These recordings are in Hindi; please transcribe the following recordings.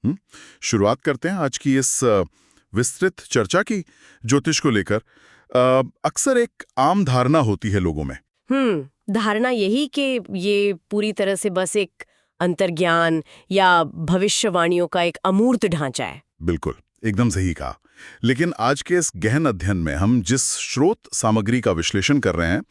हम्म, शुरुआत करते हैं आज की इस विस्तृत चर्चा की ज्योतिष को लेकर। अक्सर एक आम धारणा होती है लोगों में। धारणा यही कि ये पूरी तरह से बस एक अंतर्ज्ञान या भविष्यवाणियों का एक अमूर्त ढांचा है। बिल्कुल, एकदम सही कहा। लेकिन आज के इस गहन अध्ययन में हम जिस स्रोत सामग्री का विश्लेषण कर रहे हैं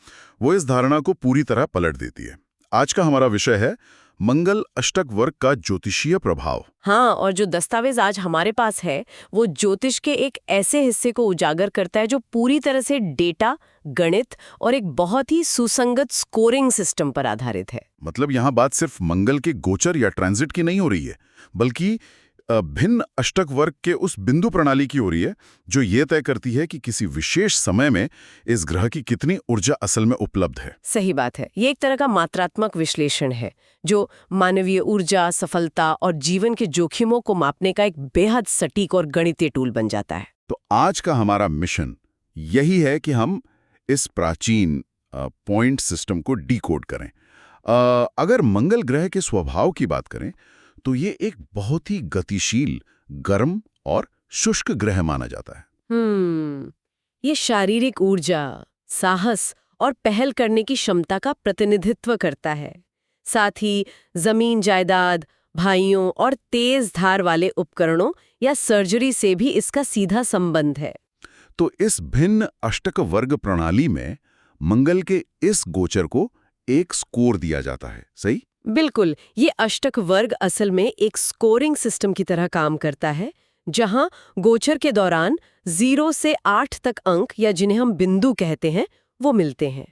वो इस धारणा को पूरी तरह पलट देती है। आज का हमारा विषय है मंगल अष्टक वर्ग का ज्योतिषीय प्रभाव। हाँ, और जो दस्तावेज आज हमारे पास है वो ज्योतिष के एक ऐसे हिस्से को उजागर करता है जो पूरी तरह से डेटा, गणित और एक बहुत ही सुसंगत स्कोरिंग सिस्टम पर आधारित है। मतलब यहाँ बात सिर्फ मंगल के गोचर या ट्रांजिट की नहीं हो रही है, बल्कि भिन्न अष्टक वर्ग के उस बिंदु प्रणाली की हो रही है जो ये तय करती है कि किसी विशेष समय में इस ग्रह की कितनी ऊर्जा असल में उपलब्ध है। सही बात है। ये एक तरह का मात्रात्मक विश्लेषण है जो मानवीय ऊर्जा, सफलता और जीवन के जोखिमों को मापने का एक बेहद सटीक और गणितीय टूल बन जाता है। तो आज का हमारा मिशन यही है कि हम इस प्राचीन पॉइंट सिस्टम को डिकोड करें। अगर मंगल ग्रह के स्वभाव की बात करें तो ये एक बहुत ही गतिशील, गर्म और शुष्क ग्रह माना जाता है। ये शारीरिक ऊर्जा, साहस और पहल करने की क्षमता का प्रतिनिधित्व करता है। साथ ही जमीन जायदाद, भाइयों और तेज धार वाले उपकरणों या सर्जरी से भी इसका सीधा संबंध है। तो इस भिन्न अष्टक वर्ग प्रणाली में मंगल के इस गोचर को एक स्कोर दिया जाता है, सही? बिल्कुल, ये अष्टक वर्ग असल में एक स्कोरिंग सिस्टम की तरह काम करता है, जहां गोचर के दौरान 0 से 8 तक अंक या जिन्हें हम बिंदु कहते हैं वो मिलते हैं।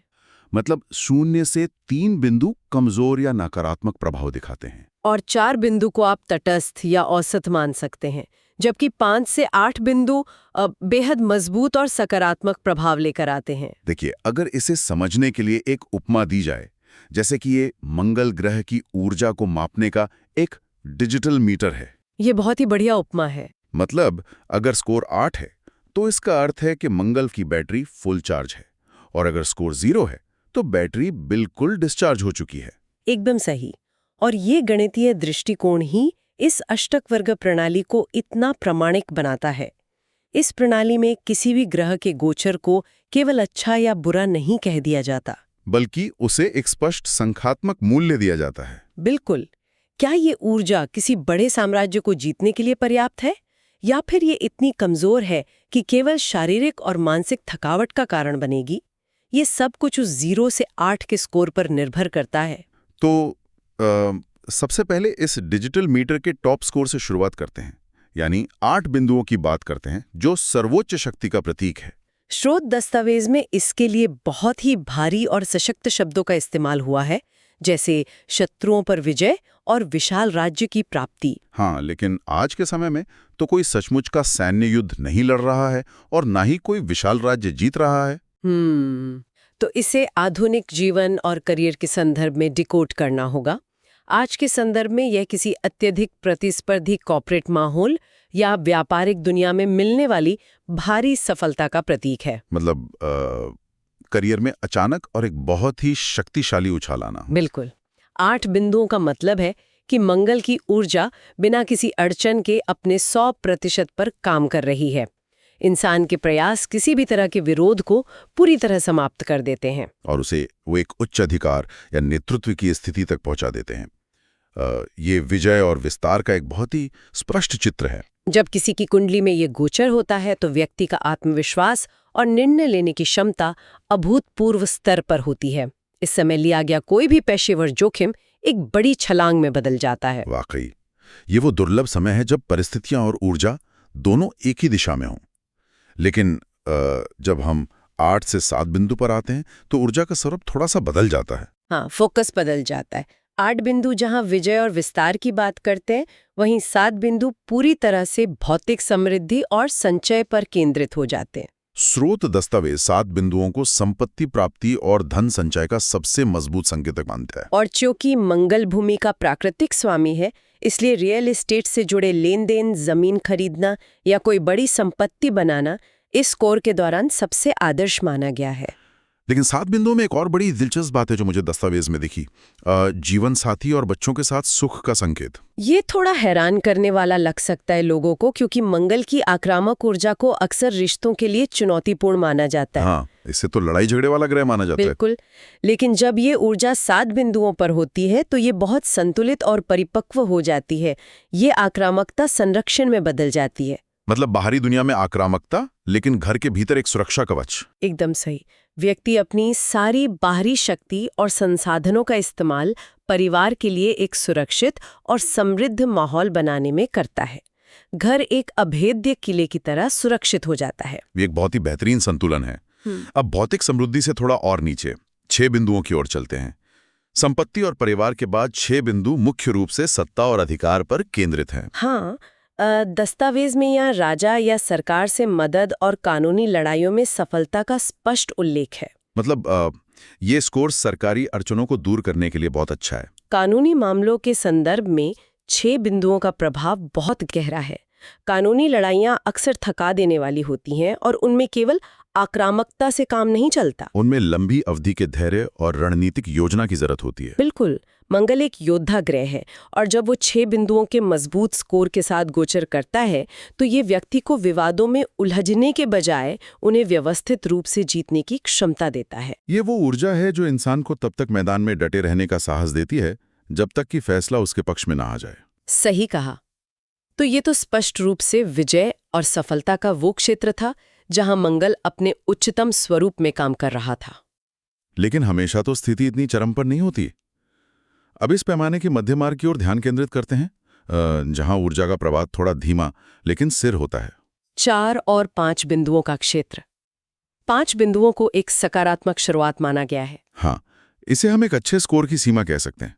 मतलब 0 से 3 बिंदु कमजोर या नकारात्मक प्रभाव दिखाते हैं और 4 बिंदु को आप तटस्थ या औसत मान सकते हैं, जबकि 5 से 8 बिंदु बेहद मजबूत और सकारात्मक प्रभाव लेकर आते हैं। देखिए, अगर इसे समझने के लिए एक उपमा दी जाए, जैसे कि ये मंगल ग्रह की ऊर्जा को मापने का एक डिजिटल मीटर है। ये बहुत ही बढ़िया उपमा है। मतलब अगर स्कोर 8 है तो इसका अर्थ है कि मंगल की बैटरी फुल चार्ज है, और अगर स्कोर 0 है तो बैटरी बिल्कुल डिस्चार्ज हो चुकी है। एकदम सही। और ये गणितीय दृष्टिकोण ही इस अष्टक वर्ग प्रणाली को इतना प्रामाणिक बनाता है। इस प्रणाली में किसी भी ग्रह के गोचर को केवल अच्छा या बुरा नहीं कह दिया जाता, बल्कि उसे एक स्पष्ट संख्यात्मक मूल्य दिया जाता है। बिल्कुल। क्या ये ऊर्जा किसी बड़े साम्राज्य को जीतने के लिए पर्याप्त है, या फिर ये इतनी कमजोर है कि केवल शारीरिक और मानसिक थकावट का कारण बनेगी? ये सब कुछ उस 0 से 8 के स्कोर पर निर्भर करता है। तो सबसे पहले इस डिजिटल मीटर के टॉप स्कोर से शुरुआत करते हैं, यानी 8 बिंदुओं की बात करते हैं जो सर्वोच्च शक्ति का प्रतीक है। स्रोत दस्तावेज में इसके लिए बहुत ही भारी और सशक्त शब्दों का इस्तेमाल हुआ है, जैसे शत्रुओं पर विजय और विशाल राज्य की प्राप्ति। हाँ, लेकिन आज के समय में तो कोई सचमुच का सैन्य युद्ध नहीं लड़ रहा है और ना ही कोई विशाल राज्य जीत रहा है। तो इसे आधुनिक जीवन और करियर के संदर्भ में डिकोड करना होगा। आज के संदर्भ में यह किसी अत्यधिक प्रतिस्पर्धी कॉर्पोरेट माहौल या व्यापारिक दुनिया में मिलने वाली भारी सफलता का प्रतीक है। मतलब करियर में अचानक और एक बहुत ही शक्तिशाली उछाल आना। बिल्कुल। 8 बिंदुओं का मतलब है कि मंगल की ऊर्जा बिना किसी अड़चन के अपने 100% पर काम कर रही है। इंसान के प्रयास किसी भी तरह के विरोध को पूरी तरह समाप्त कर देते हैं और उसे वो एक उच्च अधिकार या नेतृत्व की स्थिति तक पहुंचा देते हैं। ये विजय और विस्तार का एक बहुत ही स्पष्ट चित्र है। जब किसी की कुंडली में ये गोचर होता है तो व्यक्ति का आत्मविश्वास और निर्णय लेने की क्षमता अभूतपूर्व स्तर पर होती है। इस समय लिया गया कोई भी पेशेवर जोखिम एक बड़ी छलांग में बदल जाता है। वाकई ये वो दुर्लभ समय है जब परिस्थितियां और ऊर्जा दोनों एक ही दिशा में हों। लेकिन जब हम 8 से 7 बिंदु पर आते हैं तो ऊर्जा का स्वरूप थोड़ा सा बदल जाता है। हाँ, फोकस बदल जाता है। 8 बिंदु जहां विजय और विस्तार की बात करते हैं, वहीं 7 बिंदु पूरी तरह से भौतिक समृद्धि और संचय पर केंद्रित हो जाते हैं। स्रोत दस्तावेज 7 बिंदुओं को संपत्ति प्राप्ति और धन संचय का सबसे मजबूत संकेतक मानता है। और चूंकि मंगल भूमि का प्राकृतिक स्वामी है, इसलिए रियल एस्टेट से जुड़े लेन देन, जमीन खरीदना या कोई बड़ी संपत्ति बनाना इस स्कोर के दौरान सबसे आदर्श माना गया है। लेकिन 7 बिंदुओं में एक और बड़ी दिलचस्प बात है जो मुझे दस्तावेज में दिखी। जीवन साथी और बच्चों के साथ सुख का संकेत। ये थोड़ा हैरान करने वाला लग सकता है लोगों को, क्योंकि मंगल की आक्रामक ऊर्जा को अक्सर रिश्तों के लिए चुनौतीपूर्ण माना जाता है। हाँ, इससे तो लड़ाई झगड़े वाला ग्रह माना जाता है। बिल्कुल। लेकिन जब ये ऊर्जा 7 बिंदुओं पर होती है तो ये बहुत संतुलित और परिपक्व हो जाती है। ये आक्रामकता संरक्षण में बदल जाती है। मतलब बाहरी दुनिया में आक्रामकता, लेकिन घर के भीतर एक सुरक्षा कवच। एकदम सही। व्यक्ति अपनी सारी बाहरी शक्ति और संसाधनों का इस्तेमाल परिवार के लिए एक सुरक्षित और समृद्ध माहौल बनाने में करता है। घर एक अभेद्य किले की तरह सुरक्षित हो जाता है। ये एक बहुत ही बेहतरीन संतुलन है। अब भौतिक समृद्धि से थोड़ा और नीचे 6 बिंदुओं की ओर चलते हैं। संपत्ति और परिवार के बाद 6 बिंदु मुख्य रूप से सत्ता और अधिकार पर केंद्रित हैं। हाँ, दस्तावेज में यहाँ राजा या सरकार से मदद और कानूनी लड़ाइयों में सफलता का स्पष्ट उल्लेख है। मतलब ये स्कोर सरकारी अड़चनों को दूर करने के लिए बहुत अच्छा है। कानूनी मामलों के संदर्भ में 6 बिंदुओं का प्रभाव बहुत गहरा है। कानूनी लड़ाइयाँ अक्सर थका देने वाली होती हैं और उनमें केवल आक्रामकता से काम नहीं चलता। उनमें लंबी अवधि के धैर्य और रणनीतिक योजना की जरूरत होती है। बिल्कुल। मंगल एक योद्धा ग्रह है और जब वो 6 बिंदुओं के मजबूत स्कोर के साथ गोचर करता है तो ये व्यक्ति को विवादों में उलझने के बजाय उन्हें व्यवस्थित रूप से जीतने की क्षमता देता है। ये वो ऊर्जा है जो इंसान को तब तक मैदान में डटे रहने का साहस देती है जब तक कि फैसला उसके पक्ष में ना आ जाए। सही कहा। तो ये तो स्पष्ट रूप से विजय और सफलता का वो क्षेत्र था जहां मंगल अपने उच्चतम स्वरूप में काम कर रहा था। लेकिन हमेशा तो स्थिति इतनी चरम पर नहीं होती। अब इस पैमाने के मध्य मार्ग की ओर ध्यान केंद्रित करते हैं, जहां ऊर्जा का प्रवाह थोड़ा धीमा लेकिन स्थिर होता है। 4 और 5 बिंदुओं का क्षेत्र। 5 बिंदुओं को एक सकारात्मक शुरुआत माना गया है। हाँ, इसे हम एक अच्छे स्कोर की सीमा कह सकते हैं।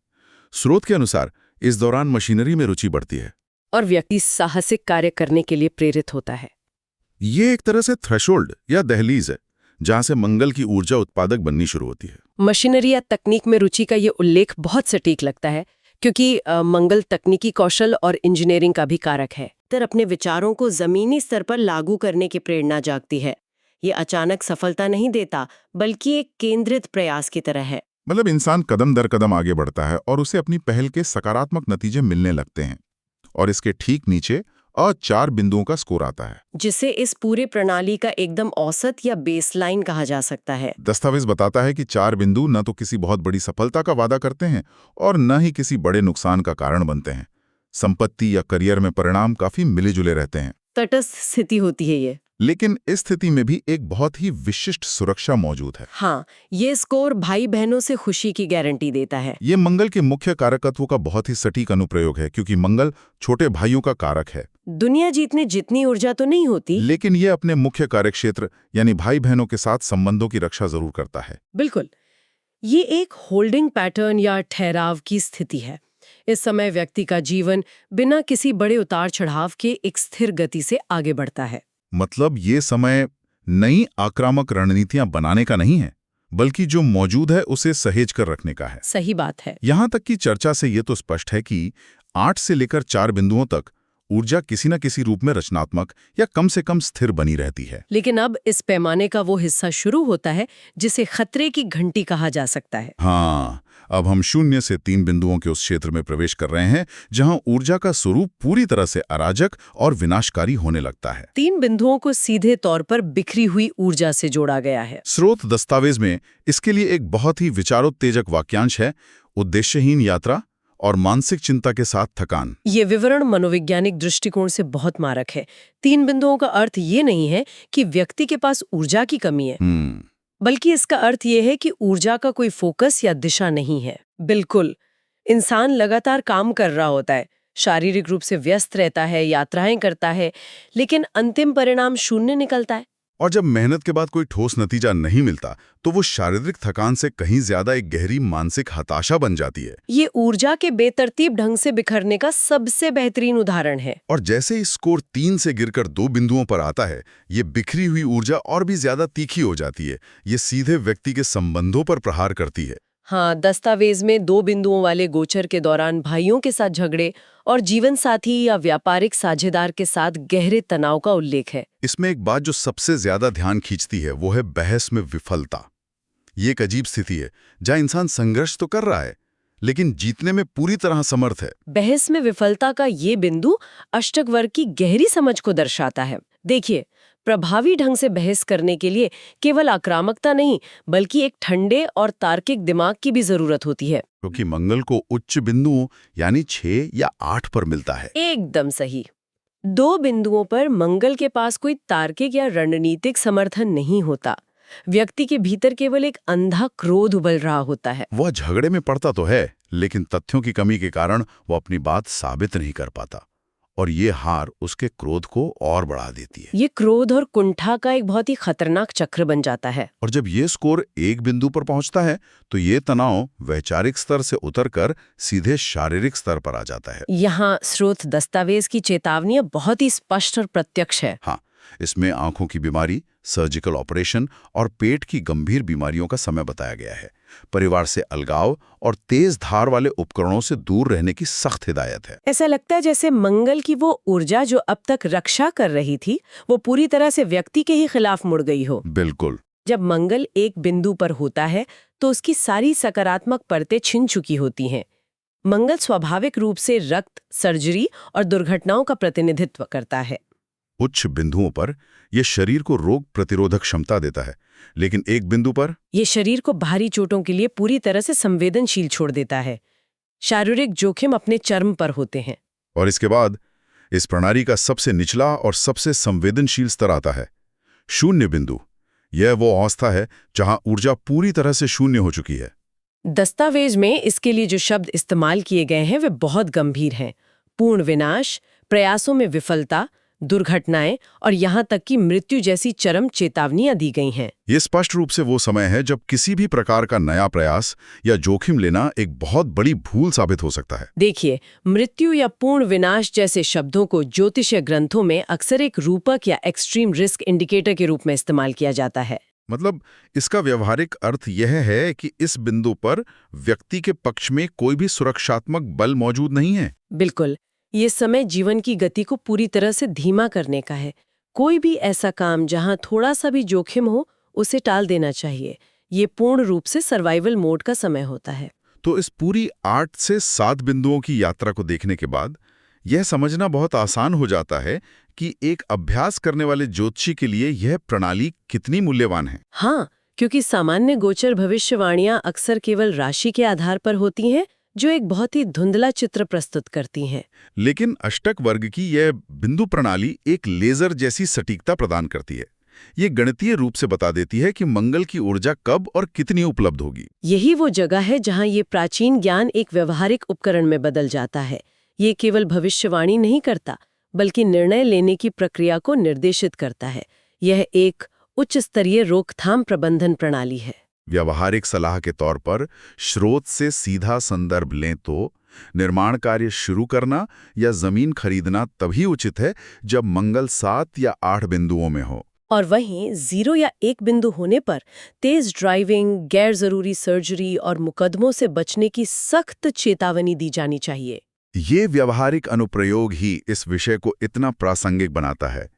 स्रोत के अनुसार इस दौरान मशीनरी में रुचि बढ़ती है और व्यक्ति साहसिक कार्य करने के लिए प्रेरित होता है। ये एक तरह से थ्रेशोल्ड या दहलीज है जहां से मंगल की ऊर्जा उत्पादक बननी शुरू होती है। मशीनरी या तकनीक में रुचि का ये उल्लेख बहुत सटीक लगता है, क्योंकि मंगल तकनीकी कौशल और इंजीनियरिंग का भी कारक है। तर अपने विचारों को जमीनी स्तर पर लागू करने की प्रेरणा जागती है। ये अचानक सफलता नहीं देता, बल्कि एक केंद्रित प्रयास की तरह है। मतलब इंसान कदम दर कदम आगे बढ़ता है और उसे अपनी पहल के सकारात्मक नतीजे मिलने लगते हैं। और इसके ठीक नीचे 4 बिंदुओं का स्कोर आता है, जिसे इस पूरे प्रणाली का एकदम औसत या बेसलाइन कहा जा सकता है। दस्तावेज बताता है कि 4 बिंदु न तो किसी बहुत बड़ी सफलता का वादा करते हैं और न ही किसी बड़े नुकसान का कारण बनते हैं। संपत्ति या करियर में परिणाम काफी मिले जुले रहते हैं। तटस्थ स्थिति होती है ये। लेकिन इस स्थिति में भी एक बहुत ही विशिष्ट सुरक्षा मौजूद है। हाँ, ये स्कोर भाई बहनों से खुशी की गारंटी देता है। ये मंगल के मुख्य कारकत्व का बहुत ही सटीक अनुप्रयोग है, क्योंकि मंगल छोटे भाइयों का कारक है। दुनिया जीतने जितनी ऊर्जा तो नहीं होती, लेकिन ये अपने मुख्य कार्यक्षेत्र यानी भाई बहनों के साथ संबंधों की रक्षा जरूर करता है। बिल्कुल। ये एक होल्डिंग पैटर्न या ठहराव की स्थिति है। इस समय व्यक्ति का जीवन बिना किसी बड़े उतार चढ़ाव के एक स्थिर गति से आगे बढ़ता है। मतलब ये समय नई आक्रामक रणनीतियां बनाने का नहीं है, बल्कि जो मौजूद है उसे सहेज कर रखने का है। सही बात है। यहां तक कि चर्चा से ये तो स्पष्ट है कि 8 से लेकर 4 बिंदुओं तक ऊर्जा किसी न किसी रूप में रचनात्मक या कम से कम स्थिर बनी रहती है। लेकिन अब इस पैमाने का वो हिस्सा शुरू होता है जिसे खतरे की घंटी कहा जा सकता है। हाँ, अब हम 0 से 3 बिंदुओं के उस क्षेत्र में प्रवेश कर रहे हैं जहां ऊर्जा का स्वरूप पूरी तरह से अराजक और विनाशकारी होने लगता है। 3 बिंदुओं को सीधे तौर पर बिखरी हुई ऊर्जा से जोड़ा गया है। स्रोत दस्तावेज में इसके लिए एक बहुत ही विचारोत्तेजक वाक्यांश है, उद्देश्यहीन यात्रा और मानसिक चिंता के साथ थकान। ये विवरण मनोवैज्ञानिक दृष्टिकोण से बहुत मारक है। 3 बिंदुओं का अर्थ ये नहीं है कि व्यक्ति के पास ऊर्जा की कमी है, बल्कि इसका अर्थ ये है कि ऊर्जा का कोई फोकस या दिशा नहीं है। बिल्कुल, इंसान लगातार काम कर रहा होता है, शारीरिक रूप से व्यस्त रहता है, यात्राएं करता है, लेकिन अंतिम परिणाम 0 निकलता है। और जब मेहनत के बाद कोई ठोस नतीजा नहीं मिलता तो वो शारीरिक थकान से कहीं ज्यादा एक गहरी मानसिक हताशा बन जाती है। ये ऊर्जा के बेतरतीब ढंग से बिखरने का सबसे बेहतरीन उदाहरण है। और जैसे ही स्कोर 3 से गिरकर 2 बिंदुओं पर आता है, ये बिखरी हुई ऊर्जा और भी ज्यादा तीखी हो जाती है। ये सीधे व्यक्ति के संबंधों पर प्रहार करती है। हाँ, दस्तावेज में 2 बिंदुओं वाले गोचर के दौरान भाइयों के साथ झगड़े और जीवन साथी या व्यापारिक साझेदार के साथ गहरे तनाव का उल्लेख है। इसमें एक बात जो सबसे ज्यादा ध्यान खींचती है वो है बहस में विफलता। ये एक अजीब स्थिति है जहां इंसान संघर्ष तो कर रहा है लेकिन जीतने में पूरी तरह समर्थ है। बहस में विफलता का ये बिंदु अष्टक वर्ग की गहरी समझ को दर्शाता है। देखिए, प्रभावी ढंग से बहस करने के लिए केवल आक्रामकता नहीं बल्कि एक ठंडे और तार्किक दिमाग की भी जरूरत होती है। क्योंकि मंगल को उच्च बिंदुओं यानी 6 या 8 पर मिलता है। एकदम सही। 2 बिंदुओं पर मंगल के पास कोई तार्किक या रणनीतिक समर्थन नहीं होता। व्यक्ति के भीतर केवल एक अंधा क्रोध उबल रहा होता है। वह झगड़े में पड़ता तो है लेकिन तथ्यों की कमी के कारण वो अपनी बात साबित नहीं कर पाता और ये हार उसके क्रोध को और बढ़ा देती है। ये क्रोध और कुंठा का एक बहुत ही खतरनाक चक्र बन जाता है। और जब ये स्कोर एक बिंदु पर पहुंचता है तो ये तनाव वैचारिक स्तर से उतरकर सीधे शारीरिक स्तर पर आ जाता है। यहाँ स्रोत दस्तावेज की चेतावनी बहुत ही स्पष्ट और प्रत्यक्ष है। हाँ, इसमें आंखों की बीमारी, सर्जिकल ऑपरेशन और पेट की गंभीर बीमारियों का समय बताया गया है। परिवार से अलगाव और तेज धार वाले उपकरणों से दूर रहने की सख्त हिदायत है। ऐसा लगता है जैसे मंगल की वो ऊर्जा जो अब तक रक्षा कर रही थी वो पूरी तरह से व्यक्ति के ही खिलाफ मुड़ गई हो। बिल्कुल। जब मंगल एक बिंदु पर होता है तो उसकी सारी सकारात्मक परतें छिन चुकी होती हैं। मंगल स्वाभाविक रूप से रक्त, सर्जरी और दुर्घटनाओं का प्रतिनिधित्व करता है। उच्च बिंदुओं पर यह शरीर को रोग प्रतिरोधक क्षमता देता है लेकिन एक बिंदु पर ये शरीर को भारी चोटों के लिए पूरी तरह से संवेदनशील छोड़ देता है। शारीरिक जोखिम अपने चरम पर होते हैं। और इसके बाद इस प्रणाली का सबसे निचला और सबसे संवेदनशील स्तर आता है, शून्य बिंदु। यह वो अवस्था है जहां ऊर्जा पूरी तरह से शून्य हो चुकी है। दस्तावेज में इसके लिए जो शब्द इस्तेमाल किए गए हैं वे बहुत गंभीर हैं। पूर्ण विनाश, प्रयासों में विफलता, दुर्घटनाएं और यहाँ तक कि मृत्यु जैसी चरम चेतावनियां दी गई हैं। ये स्पष्ट रूप से वो समय है जब किसी भी प्रकार का नया प्रयास या जोखिम लेना एक बहुत बड़ी भूल साबित हो सकता है। देखिए, मृत्यु या पूर्ण विनाश जैसे शब्दों को ज्योतिषीय ग्रंथों में अक्सर एक रूपक या एक्सट्रीम रिस्क इंडिकेटर के रूप में इस्तेमाल किया जाता है। मतलब इसका व्यवहारिक अर्थ यह है कि इस बिंदु पर व्यक्ति के पक्ष में कोई भी सुरक्षात्मक बल मौजूद नहीं है। बिल्कुल, ये समय जीवन की गति को पूरी तरह से धीमा करने का है। कोई भी ऐसा काम जहां थोड़ा सा भी जोखिम हो उसे टाल देना चाहिए। ये पूर्ण रूप से सर्वाइवल मोड का समय होता है। तो इस पूरी 8 से 7 बिंदुओं की यात्रा को देखने के बाद यह समझना बहुत आसान हो जाता है कि एक अभ्यास करने वाले ज्योतिषी के लिए यह प्रणाली कितनी मूल्यवान है। हाँ, क्योंकि सामान्य गोचर भविष्यवाणियां अक्सर केवल राशि के आधार पर होती हैं जो एक बहुत ही धुंधला चित्र प्रस्तुत करती हैं। लेकिन अष्टक वर्ग की यह बिंदु प्रणाली एक लेजर जैसी सटीकता प्रदान करती है। ये गणितीय रूप से बता देती है कि मंगल की ऊर्जा कब और कितनी उपलब्ध होगी। यही वो जगह है जहां ये प्राचीन ज्ञान एक व्यवहारिक उपकरण में बदल जाता है। ये केवल भविष्यवाणी नहीं करता बल्कि निर्णय लेने की प्रक्रिया को निर्देशित करता है। यह एक उच्च स्तरीय रोकथाम प्रबंधन प्रणाली है। व्यावहारिक सलाह के तौर पर स्रोत से सीधा संदर्भ लें तो निर्माण कार्य शुरू करना या जमीन खरीदना तभी उचित है जब मंगल 7 या 8 बिंदुओं में हो। और वहीं 0 या 1 बिंदु होने पर तेज ड्राइविंग, गैर जरूरी सर्जरी और मुकदमों से बचने की सख्त चेतावनी दी जानी चाहिए। ये व्यावहारिक अनुप्रयोग ही इस विषय को इतना प्रासंगिक बनाता है।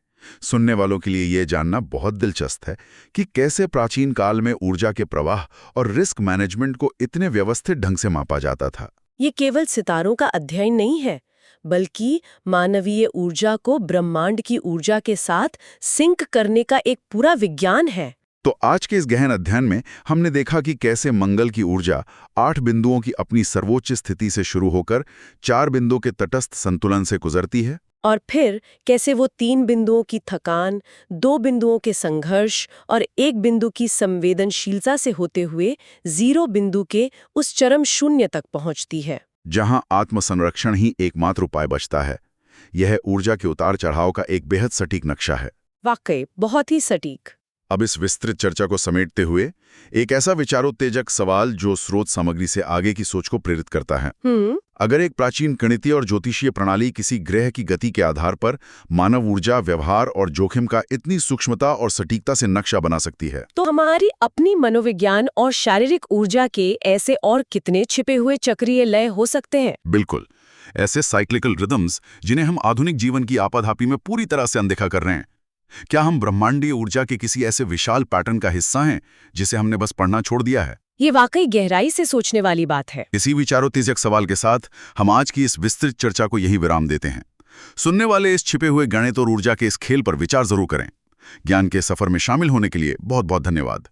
सुनने वालों के लिए ये जानना बहुत दिलचस्प है कि कैसे प्राचीन काल में ऊर्जा के प्रवाह और रिस्क मैनेजमेंट को इतने व्यवस्थित ढंग से मापा जाता था। ये केवल सितारों का अध्ययन नहीं है बल्कि मानवीय ऊर्जा को ब्रह्मांड की ऊर्जा के साथ सिंक करने का एक पूरा विज्ञान है। तो आज के इस गहन अध्ययन में हमने देखा कि कैसे मंगल की ऊर्जा 8 बिंदुओं की अपनी सर्वोच्च स्थिति से शुरू होकर 4 बिंदुओं के तटस्थ संतुलन से गुजरती है और फिर कैसे वो 3 बिंदुओं की थकान, 2 बिंदुओं के संघर्ष और 1 बिंदु की संवेदनशीलता से होते हुए 0 बिंदु के उस चरम शून्य तक पहुंचती है जहां आत्मसंरक्षण ही एकमात्र उपाय बचता है। यह ऊर्जा के उतार चढ़ाव का एक बेहद सटीक नक्शा है। वाकई बहुत ही सटीक। अब इस विस्तृत चर्चा को समेटते हुए एक ऐसा विचारोत्तेजक सवाल जो स्रोत सामग्री से आगे की सोच को प्रेरित करता है। अगर एक प्राचीन गणितीय और ज्योतिषीय प्रणाली किसी ग्रह की गति के आधार पर मानव ऊर्जा, व्यवहार और जोखिम का इतनी सूक्ष्मता और सटीकता से नक्शा बना सकती है, तो हमारी अपनी मनोविज्ञान और शारीरिक ऊर्जा के ऐसे और कितने छिपे हुए चक्रीय लय हो सकते हैं। बिल्कुल, ऐसे साइक्लिकल रिदम्स जिन्हें हम आधुनिक जीवन की आपाधापी में पूरी तरह से अनदेखा कर रहे हैं। क्या हम ब्रह्मांडीय ऊर्जा के किसी ऐसे विशाल पैटर्न का हिस्सा हैं जिसे हमने बस पढ़ना छोड़ दिया है? ये वाकई गहराई से सोचने वाली बात है। इसी विचारोत्तेजक सवाल के साथ हम आज की इस विस्तृत चर्चा को यही विराम देते हैं। सुनने वाले इस छिपे हुए गणित और ऊर्जा के इस खेल पर विचार जरूर करें। ज्ञान के सफर में शामिल होने के लिए बहुत बहुत धन्यवाद।